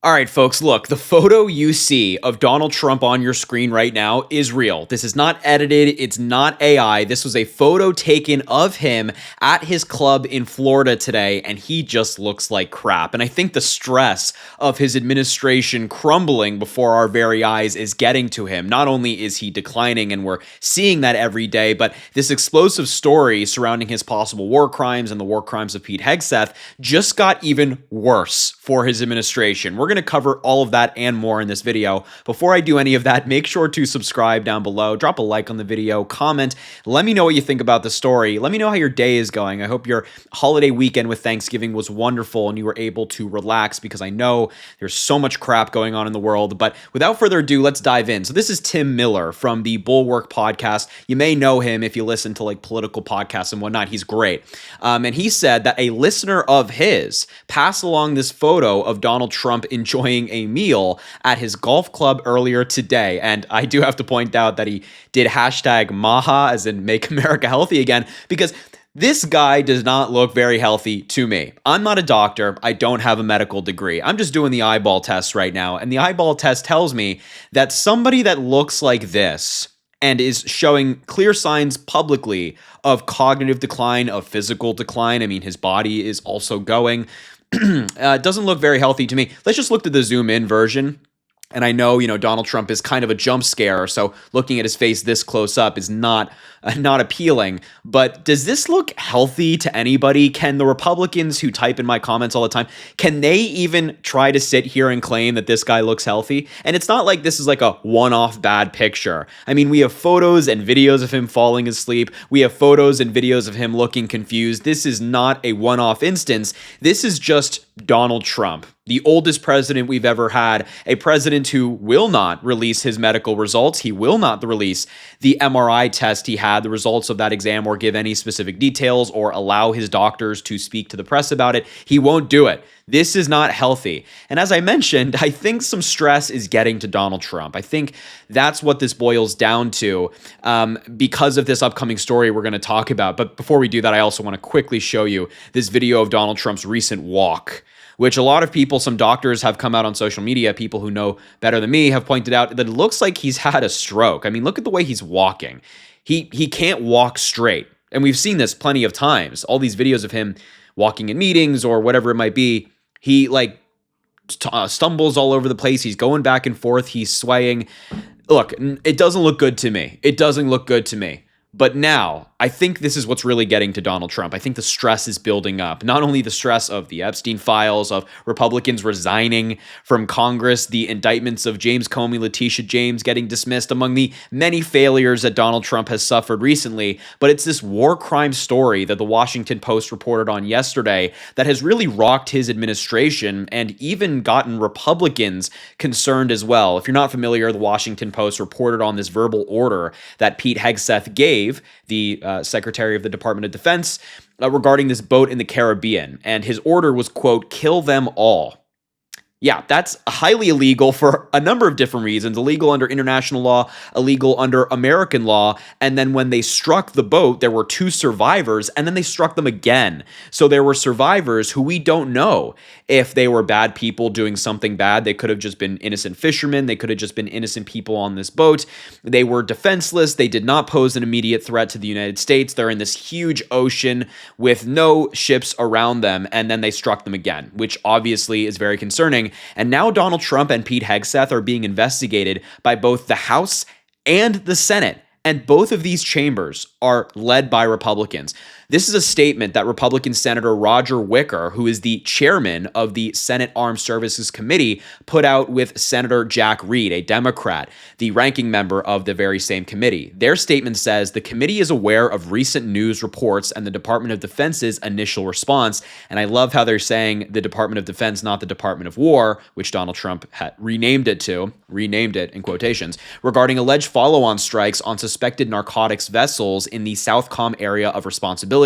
All right, folks, look, the photo you see of Donald Trump on your screen right now is real. This is not edited. It's not AI. This was a photo taken of him at his club in Florida today, and he just looks like crap. And I think the stress of his administration crumbling before our very eyes is getting to him. Not only is he declining, and we're seeing that every day, but this explosive story surrounding his possible war crimes and the war crimes of Pete Hegseth just got even worse for his administration. We're going to cover all of that and more in this video. Before I do any of that, make sure to subscribe down below, drop a like on the video, comment, let me know what you think about the story. Let me know how your day is going. I hope your holiday weekend with Thanksgiving was wonderful and you were able to relax, because I know there's so much crap going on in the world. But without further ado, let's dive in. So this is Tim Miller from the Bulwark podcast. You may know him if you listen to like political podcasts and whatnot. He's great. And he said that a listener of his passed along this photo of Donald Trump enjoying a meal at his golf club earlier today. And I do have to point out that he did hashtag MAHA, as in Make America Healthy Again, because this guy does not look very healthy to me. I'm not a doctor. I don't have a medical degree. I'm just doing the eyeball test right now. And the eyeball test tells me that somebody that looks like this and is showing clear signs publicly of cognitive decline, of physical decline. I mean, his body is also going. Doesn't look very healthy to me. Let's just look at the zoom in version. And I know, Donald Trump is kind of a jump scare, so looking at his face this close up is not appealing. But does this look healthy to anybody? Can the Republicans who type in my comments all the time, can they even try to sit here and claim that this guy looks healthy? And it's not like this is like a one-off bad picture. I mean, we have photos and videos of him falling asleep. We have photos and videos of him looking confused. This is not a one-off instance. This is just Donald Trump, the oldest president we've ever had, a president who will not release his medical results. He will not release the MRI test he had, the results of that exam, or give any specific details or allow his doctors to speak to the press about it. He won't do it. This is not healthy. And as I mentioned, I think some stress is getting to Donald Trump. I think that's what this boils down to because of this upcoming story we're going to talk about. But before we do that, I also want to quickly show you this video of Donald Trump's recent walk, which a lot of people, some doctors have come out on social media, people who know better than me have pointed out that it looks like he's had a stroke. I mean, look at the way he's walking. He can't walk straight. And we've seen this plenty of times. All these videos of him walking in meetings or whatever it might be, he stumbles all over the place. He's going back and forth. He's swaying. Look, it doesn't look good to me. It doesn't look good to me. But now, I think this is what's really getting to Donald Trump. I think the stress is building up. Not only the stress of the Epstein files, of Republicans resigning from Congress, the indictments of James Comey, Letitia James getting dismissed, among the many failures that Donald Trump has suffered recently, but it's this war crime story that the Washington Post reported on yesterday that has really rocked his administration and even gotten Republicans concerned as well. If you're not familiar, the Washington Post reported on this verbal order that Pete Hegseth gave, the Secretary of the Department of Defense, regarding this boat in the Caribbean. And his order was, quote, "kill them all." Yeah, that's highly illegal for a number of different reasons. Illegal under international law, illegal under American law. And then when they struck the boat, there were 2 survivors, and then they struck them again. So there were survivors who we don't know if they were bad people doing something bad. They could have just been innocent fishermen. They could have just been innocent people on this boat. They were defenseless. They did not pose an immediate threat to the United States. They're in this huge ocean with no ships around them, and then they struck them again, which obviously is very concerning. And now Donald Trump and Pete Hegseth are being investigated by both the House and the Senate. And both of these chambers are led by Republicans. This is a statement that Republican Senator Roger Wicker, who is the chairman of the Senate Armed Services Committee, put out with Senator Jack Reed, a Democrat, the ranking member of the very same committee. Their statement says the committee is aware of recent news reports and the Department of Defense's initial response. And I love how they're saying the Department of Defense, not the Department of War, which Donald Trump had renamed it in quotations, regarding alleged follow-on strikes on suspected narcotics vessels in the Southcom area of responsibility.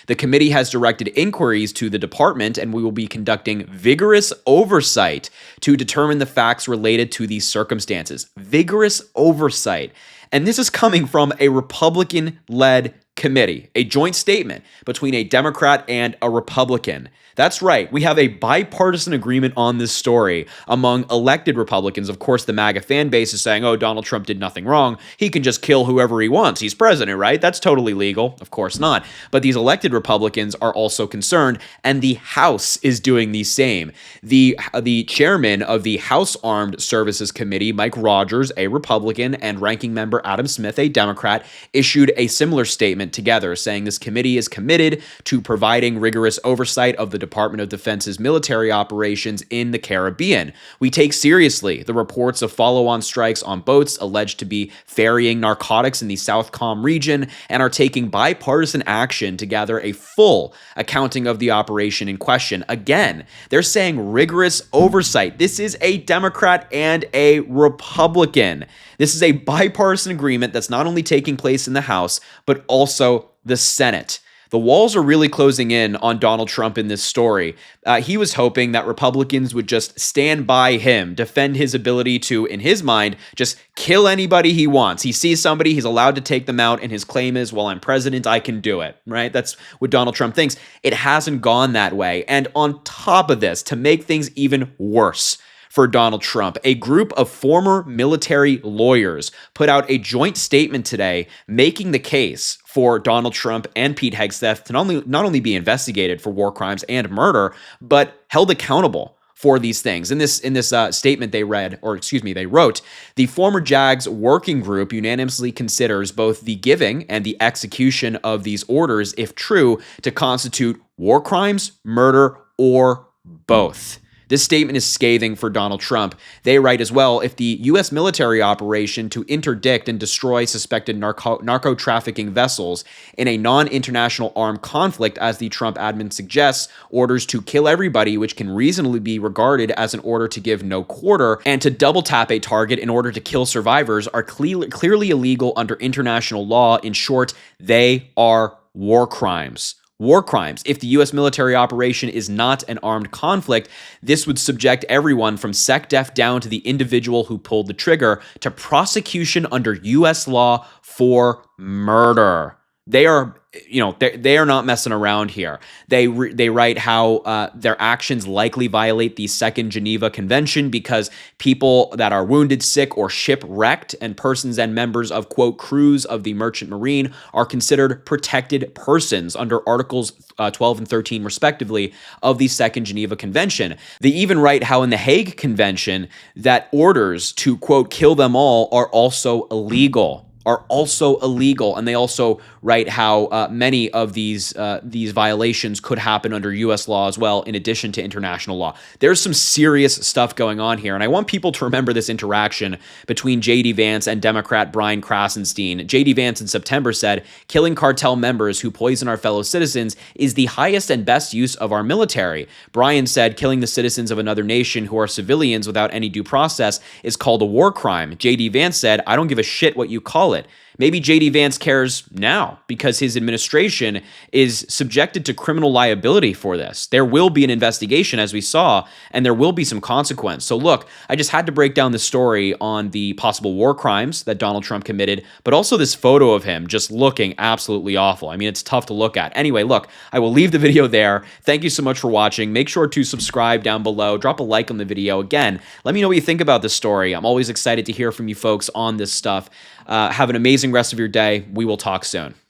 The committee has directed inquiries to the department, and we will be conducting vigorous oversight to determine the facts related to these circumstances. Vigorous oversight. And this is coming from a Republican-led Committee, a joint statement between a Democrat and a Republican. That's right. We have a bipartisan agreement on this story among elected Republicans. Of course, the MAGA fan base is saying, oh, Donald Trump did nothing wrong. He can just kill whoever he wants. He's president, right? That's totally legal. Of course not. But these elected Republicans are also concerned, and the House is doing the same. The chairman of the House Armed Services Committee, Mike Rogers, a Republican, and ranking member Adam Smith, a Democrat, issued a similar statement together, saying this committee is committed to providing rigorous oversight of the Department of Defense's military operations in the Caribbean. We take seriously the reports of follow-on strikes on boats alleged to be ferrying narcotics in the Southcom region and are taking bipartisan action to gather a full accounting of the operation in question. Again, they're saying rigorous oversight. This is a Democrat and a Republican. This is a bipartisan agreement that's not only taking place in the House, but also the Senate. The walls are really closing in on Donald Trump in this story. He was hoping that Republicans would just stand by him, defend his ability to, in his mind, just kill anybody he wants. He sees somebody, he's allowed to take them out, and his claim is, well, I'm president, I can do it, right? That's what Donald Trump thinks. It hasn't gone that way. And on top of this, to make things even worse for Donald Trump, a group of former military lawyers put out a joint statement today making the case for Donald Trump and Pete Hegseth to not only be investigated for war crimes and murder, but held accountable for these things. In this statement they wrote, the former JAGS working group unanimously considers both the giving and the execution of these orders, if true, to constitute war crimes, murder, or both. This statement is scathing for Donald Trump. They write as well, if the U.S. military operation to interdict and destroy suspected narco-trafficking vessels in a non-international armed conflict, as the Trump admin suggests, orders to kill everybody, which can reasonably be regarded as an order to give no quarter, and to double tap a target in order to kill survivors, are clearly illegal under international law. In short, they are war crimes. War crimes. If the U.S. military operation is not an armed conflict, this would subject everyone from SecDef down to the individual who pulled the trigger to prosecution under U.S. law for murder. They are, they are not messing around here. They write how their actions likely violate the Second Geneva Convention because people that are wounded, sick, or shipwrecked and persons and members of, quote, crews of the Merchant Marine are considered protected persons under Articles 12 and 13, respectively, of the Second Geneva Convention. They even write how in the Hague Convention that orders to, quote, kill them all are also illegal. And they also write how many of these violations could happen under U.S. law as well, in addition to international law. There's some serious stuff going on here, and I want people to remember this interaction between J.D. Vance and Democrat Brian Krasenstein. J.D. Vance in September said, killing cartel members who poison our fellow citizens is the highest and best use of our military. Brian said, killing the citizens of another nation who are civilians without any due process is called a war crime. J.D. Vance said, I don't give a shit what you call it. Maybe J.D. Vance cares now because his administration is subjected to criminal liability for this. There will be an investigation, as we saw, and there will be some consequence. So look, I just had to break down the story on the possible war crimes that Donald Trump committed, but also this photo of him just looking absolutely awful. I mean, it's tough to look at. Anyway, look, I will leave the video there. Thank you so much for watching. Make sure to subscribe down below. Drop a like on the video. Again, let me know what you think about this story. I'm always excited to hear from you folks on this stuff. Have an amazing rest of your day. We will talk soon.